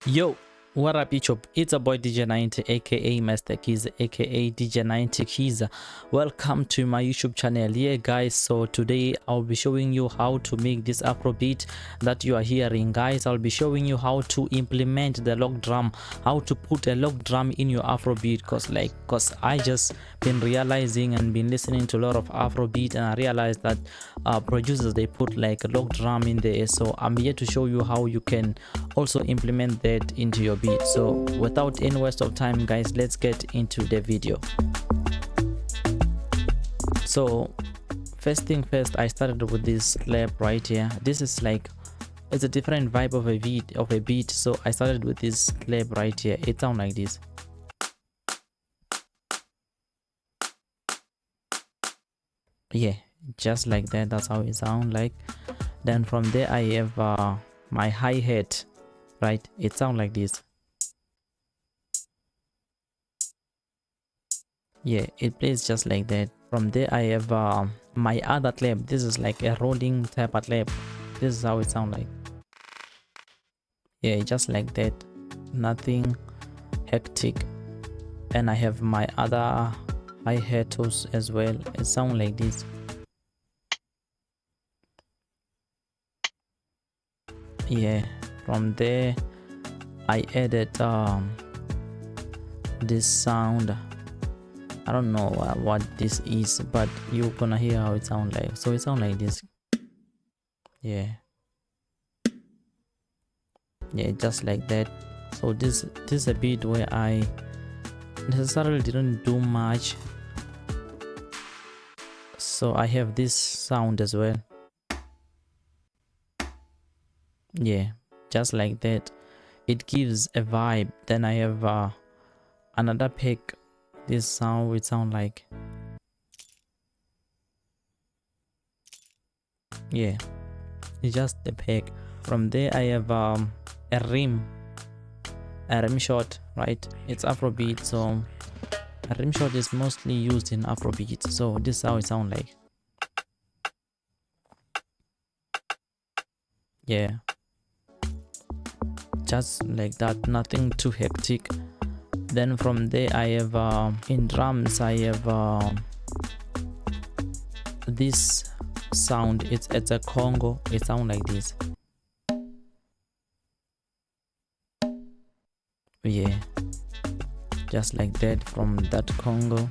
Yo, what up YouTube? It's a boy DJ 90 aka Mr Keys aka DJ 90 Keys. Welcome to my YouTube channel. Yeah guys, so today I'll be showing you how to make this Afrobeat that you are hearing. Guys, I'll be showing you how to implement the log drum, how to put a log drum in your Afrobeat, cause I just been realizing and been listening to a lot of Afrobeat, and I realized that producers, they put like a log drum in there. So I'm here to show you how you can also implement that into your beat. So without any waste of time guys, let's get into the video. So first thing first, I started with this slap right here. This is like, it's a different vibe of a beat. So I started with this slap right here. It sounds like this. Yeah, just like that. That's how it sounds like. Then from there I have my hi-hat, right? It sounds like this. Yeah, it plays just like that. From there I have my other clap. This is like a rolling type of clap. This is how it sounds like. Yeah, just like that, nothing hectic. And I have my other hi-hat as well. It sounds like this. Yeah, from there I added this sound. I don't know what this is, but you're gonna hear how it sounds like. So it sounds like this. Yeah, just like that. So this is a beat where I necessarily didn't do much. So I have this sound as well. Yeah, just like that. It gives a vibe. Then I have another pick. This sound, it sound like, yeah, it's just the pick. From there I have a rim shot, right? It's Afrobeat, so a rim shot is mostly used in Afrobeat. So this is how it sound like. Yeah, just like that, nothing too hectic. Then from there I have in drums I have this sound. It's a Congo. It sounds like this. Yeah, just like that. From that Congo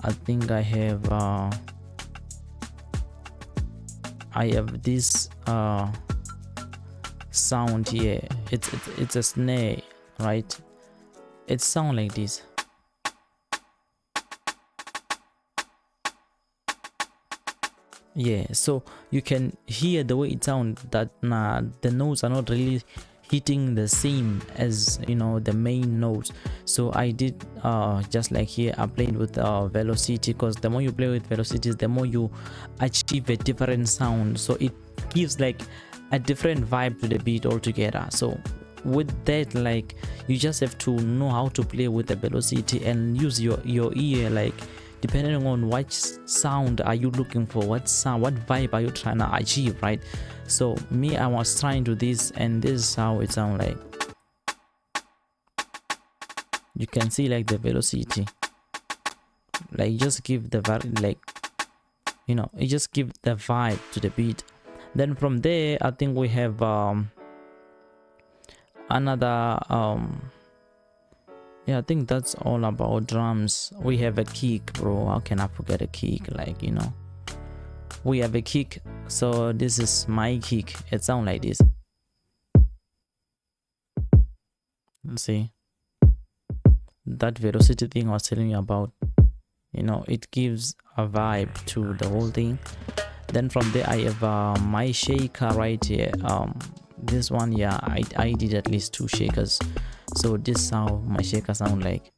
I think I have this sound here. It's a snare, right? It sounds like this. Yeah, so you can hear the way it sounds, that the notes are not really hitting the same as, you know, the main notes. So I did just like here, I played with velocity, because the more you play with velocities, the more you achieve a different sound. So it gives like a different vibe to the beat altogether. So with that, like, you just have to know how to play with the velocity and use your ear, like depending on what sound are you looking for, what vibe are you trying to achieve, right? So me, I was trying to this, and this is how it sounds like. You can see like the velocity, like just give the like, you know, it just give the vibe to the beat. Then from there I think we have another yeah, I think that's all about drums. We have a kick, bro. How can I forget a kick? Like, you know, we have a kick. So this is my kick. It sounds like this. Let's see, that velocity thing I was telling you about, you know, it gives a vibe to the whole thing. Then from there I have my shaker right here. This one, yeah, I did at least 2 shakers. So this is how my shaker sound like.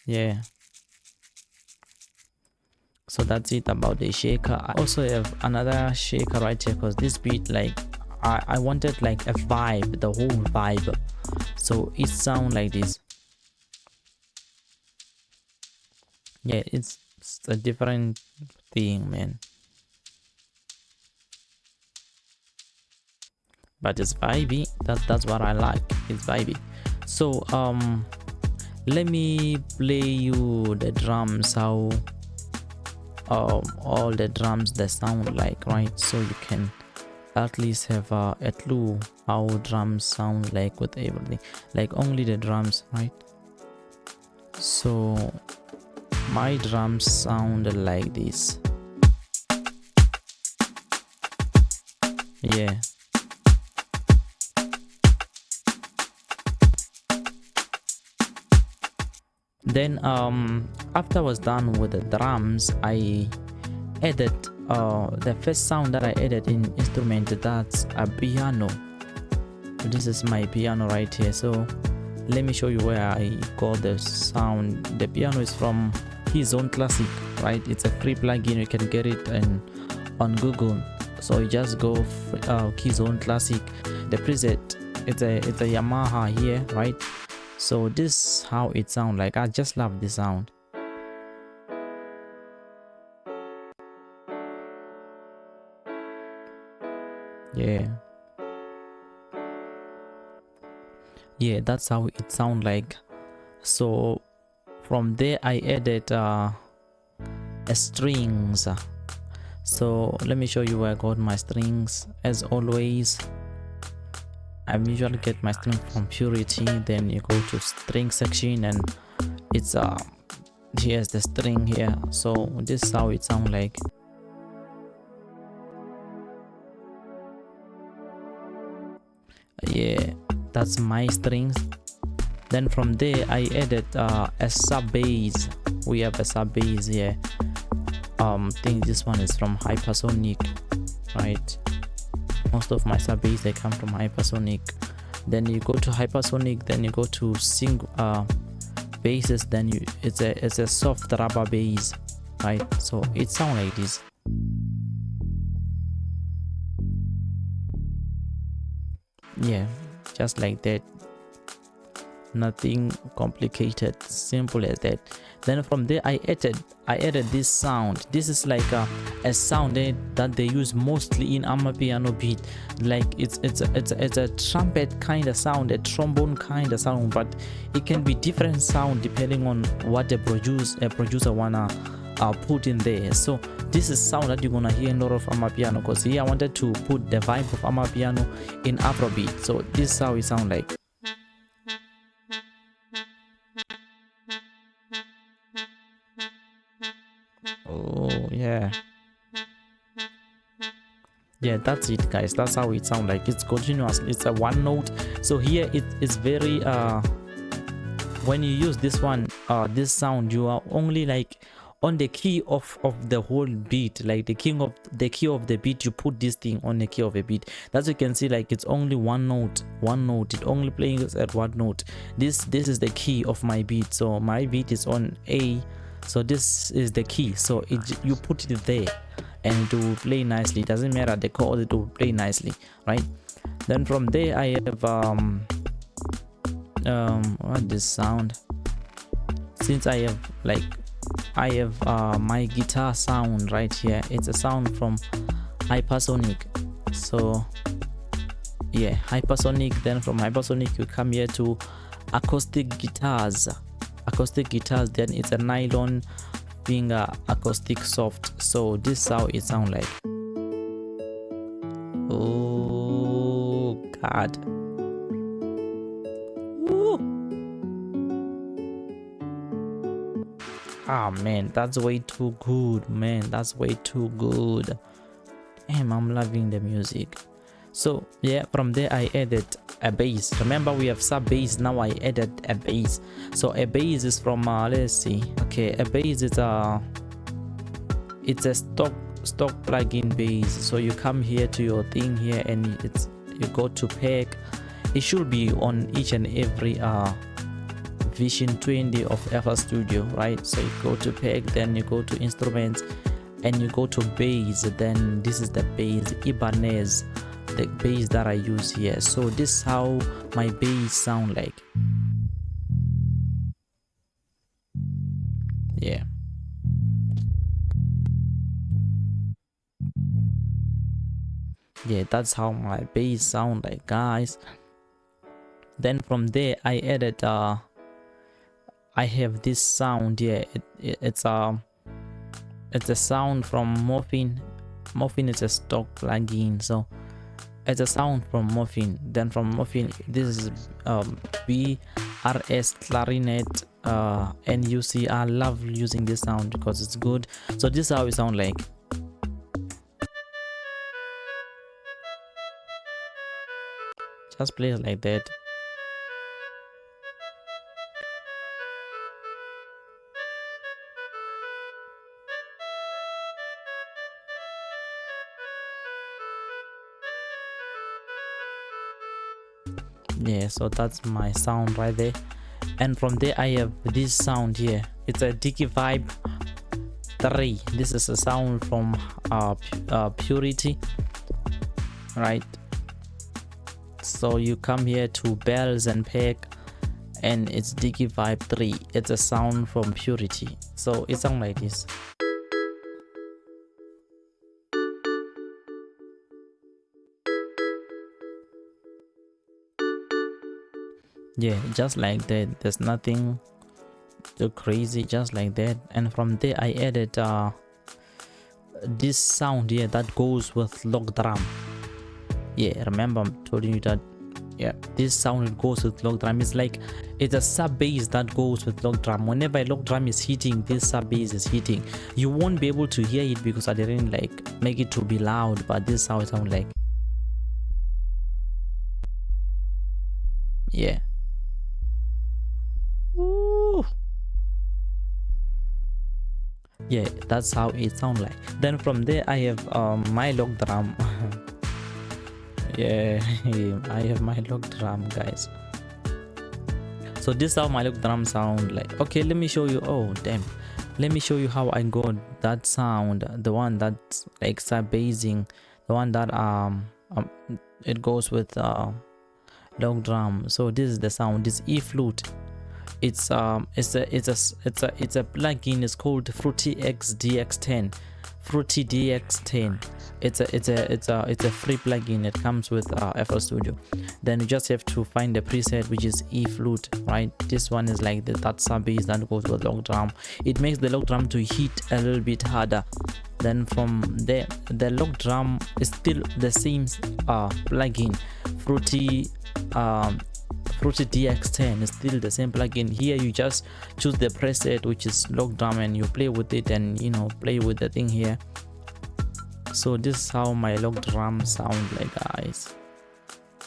Yeah, so that's it about the shaker. I also have another shaker right here, because this beat, like, I wanted like a vibe, the whole vibe. So it sound like this. Yeah, it's it's a different thing, man. But it's vibey. That's what I like. It's vibey. So let me play you the drums, how all the drums they sound like, right? So you can at least have a clue how drums sound like with everything, like only the drums, right? So my drums sound like this. Yeah. Then after I was done with the drums, I added the first sound that I added in instrument, that's a piano. This is my piano right here. So let me show you where I got the sound. The piano is from his own classic, right? It's a free plugin, you can get it on Google. So you just go his own classic, the preset, it's a Yamaha here, right? So this is how it sounds like. I just love the sound. Yeah, that's how it sounds like. So from there I added strings. So let me show you where I got my strings. As always, I usually get my string from Purity. Then you go to string section and it's here's the string here. So this is how it sounds like. Yeah, that's my strings. Then from there I added a sub bass. We have a sub bass here. I think this one is from Hypersonic, right? Most of my sub bass they come from Hypersonic. Then you go to Hypersonic, then you go to sing basses, then it's a soft rubber bass, right? So it sounds like this. Yeah, just like that, nothing complicated, simple as that. Then from there I added this sound. This is like a sound that they use mostly in Amapiano beat. Like it's a trumpet kind of sound, a trombone kind of sound, but it can be different sound depending on what a producer wanna put in there. So this is sound that you're gonna hear in a lot of Amapiano, because here I wanted to put the vibe of Amapiano in Afrobeat. So this is how it sound like. Oh yeah, that's it guys, that's how it sound like. It's continuous, it's a one note. So here it is very when you use this one, this sound, you are only like on the key of the whole beat, like the key of the beat. You put this thing on the key of a beat. As you can see, like it's only one note, it only plays at one note. This is the key of my beat. So my beat is on A, so this is the key. So you put it there and it will play nicely. It doesn't matter the chord, it will play nicely, right? Then from there I have what this sound, since I have my guitar sound right here. It's a sound from Hypersonic. So yeah, Hypersonic. Then from Hypersonic you come here to acoustic guitars. Then it's a nylon finger acoustic soft. So this is how it sound like. Oh god. Ah man, that's way too good, man. That's way too good. Damn, I'm loving the music. So yeah, from there I added a bass. Remember we have sub bass, now I added a bass. So a bass is from let's see. Okay, a bass is it's a stock plugin bass. So you come here to your thing here and you go to pack. It should be on each and every Vision 20 of FL Studio, right? So you go to pack, then you go to instruments and you go to bass. Then this is the bass, Ibanez, the bass that I use here. So this is how my bass sound like. Yeah, Yeah, that's how my bass sound like, guys. Then from there I added I have this sound here. It's a sound from Morphine. Morphine is a stock plugin, so it's a sound from Morphine. Then from Morphine, this is BRS clarinet NUC. I love using this sound because it's good. So this is how it sound like. Just play it like that. Yeah, so that's my sound right there. And from there I have this sound here. It's a Dicky Vibe 3. This is a sound from Purity, right? So you come here to Bells and Peck, and it's Dicky Vibe 3. It's a sound from Purity. So it sounds like this. Yeah, just like that. There's nothing too crazy, just like that. And from there I added this sound here that goes with logdrum. Yeah, remember I'm telling you that. Yeah, this sound goes with logdrum. It's like it's a sub bass that goes with logdrum. Whenever a logdrum is hitting, this sub bass is hitting. You won't be able to hear it because I didn't like make it to be loud, but this is how it sounds like. Yeah. Ooh. Yeah, that's how it sounds like. Then from there I have my logdrum. Yeah, I have my logdrum, guys. So this is how my logdrum sound like. Okay, let me show you. Oh damn, let me show you how I got that sound, the one that's like sub bassing, the one that it goes with logdrum. So this is the sound. This E flute. It's a plugin. It's called Fruity X DX10. Fruity DX10. It's a free plugin. It comes with FL Studio. Then you just have to find the preset, which is E flute, right? This one is like that sub bass that goes with logdrum. It makes the logdrum to hit a little bit harder. Then from there, the logdrum is still the same plugin. Fruity DX10 is still the same plugin. Here you just choose the preset, which is logdrum, and you play with it, and you know, play with the thing here. So this is how my logdrum sound like, guys.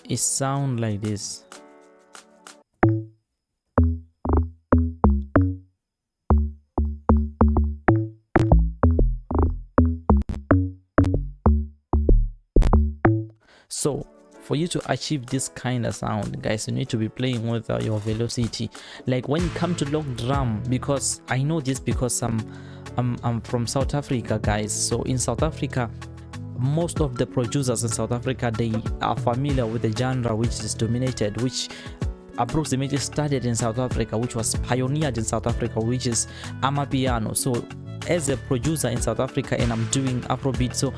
It sound like this. So for you to achieve this kind of sound, guys, you need to be playing with your velocity. Like when you come to logdrum, because I know this because I'm from South Africa, guys. So in South Africa, most of the producers in South Africa, they are familiar with the genre which is dominated, which approximately started in South Africa, which was pioneered in South Africa, which is Amapiano. So as a producer in South Africa, and I'm doing Afrobeat, so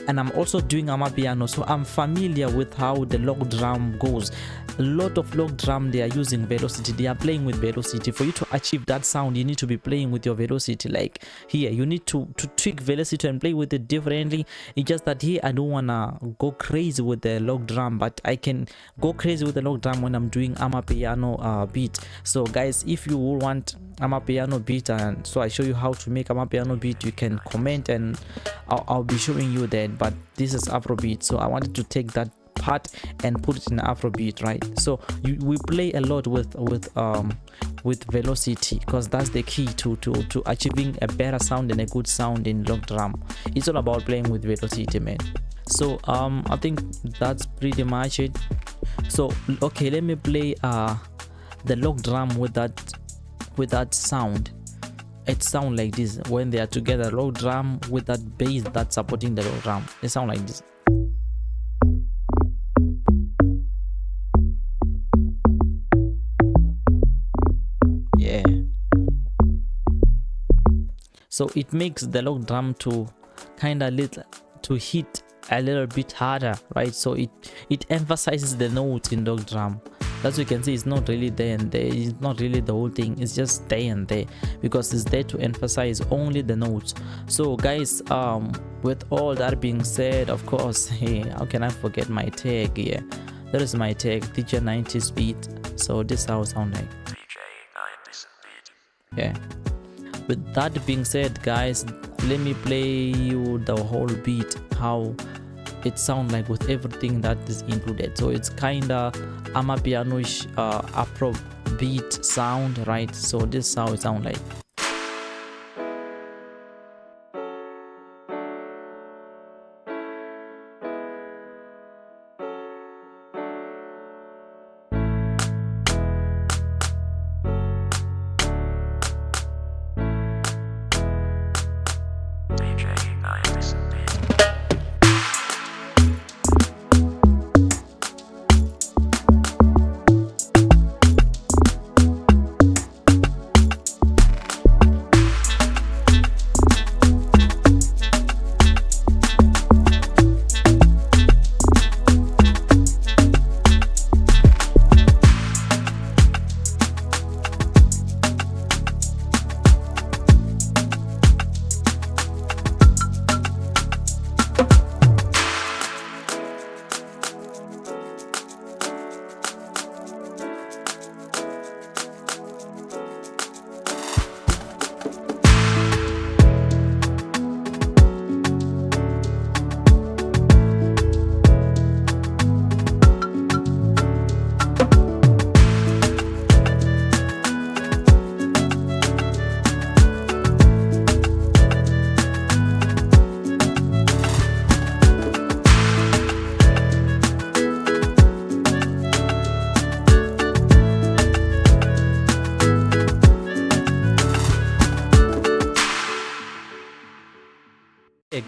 and I'm also doing Amapiano, so I'm familiar with how the logdrum goes. A lot of logdrum, they are using velocity, they are playing with velocity. For you to achieve that sound, you need to be playing with your velocity. Like here, you need to tweak velocity and play with it differently. It's just that here I don't wanna go crazy with the logdrum, but I can go crazy with the logdrum when I'm doing Amapiano beat. So guys, if you want Amapiano beat, and so I show you how to make Amapiano beat, you can comment and I'll be showing you that. But this is Afrobeat, so I wanted to take that part and put it in Afrobeat, right? So we play a lot with velocity, because that's the key to achieving a better sound and a good sound in logdrum. It's all about playing with velocity, man. So I think that's pretty much it. So okay, let me play the logdrum with that sound. It sound like this when they are together, logdrum with that bass that's supporting the logdrum. It sound like this. Yeah. So it makes the logdrum to kind of little to hit a little bit harder, right? So it emphasizes the notes in logdrum. As you can see, it's not really there and there, it's not really the whole thing, it's just there and there, because it's there to emphasize only the notes. So guys, with all that being said, of course, hey, how can I forget my tag here? That is my tag, DJ 90s beat. So this is how it sounds like. DJ 90s beat. Yeah. With that being said, guys, let me play you the whole beat, how it sounds like with everything that is included. So it's kinda Amapiano-ish Afrobeat sound, right? So this is how it sounds like.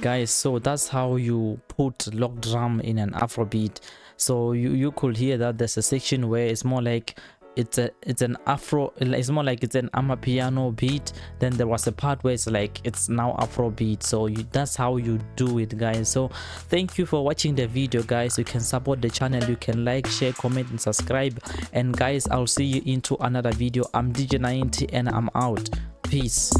Guys, so that's how you put logdrum in an Afrobeat. So you could hear that there's a section where it's more like it's an more like it's an Amapiano beat. Then there was a part where it's like it's now Afrobeat. So that's how you do it, guys. So thank you for watching the video, guys. You can support the channel, you can like, share, comment and subscribe. And guys, I'll see you into another video. I'm DJ 90 and I'm out. Peace.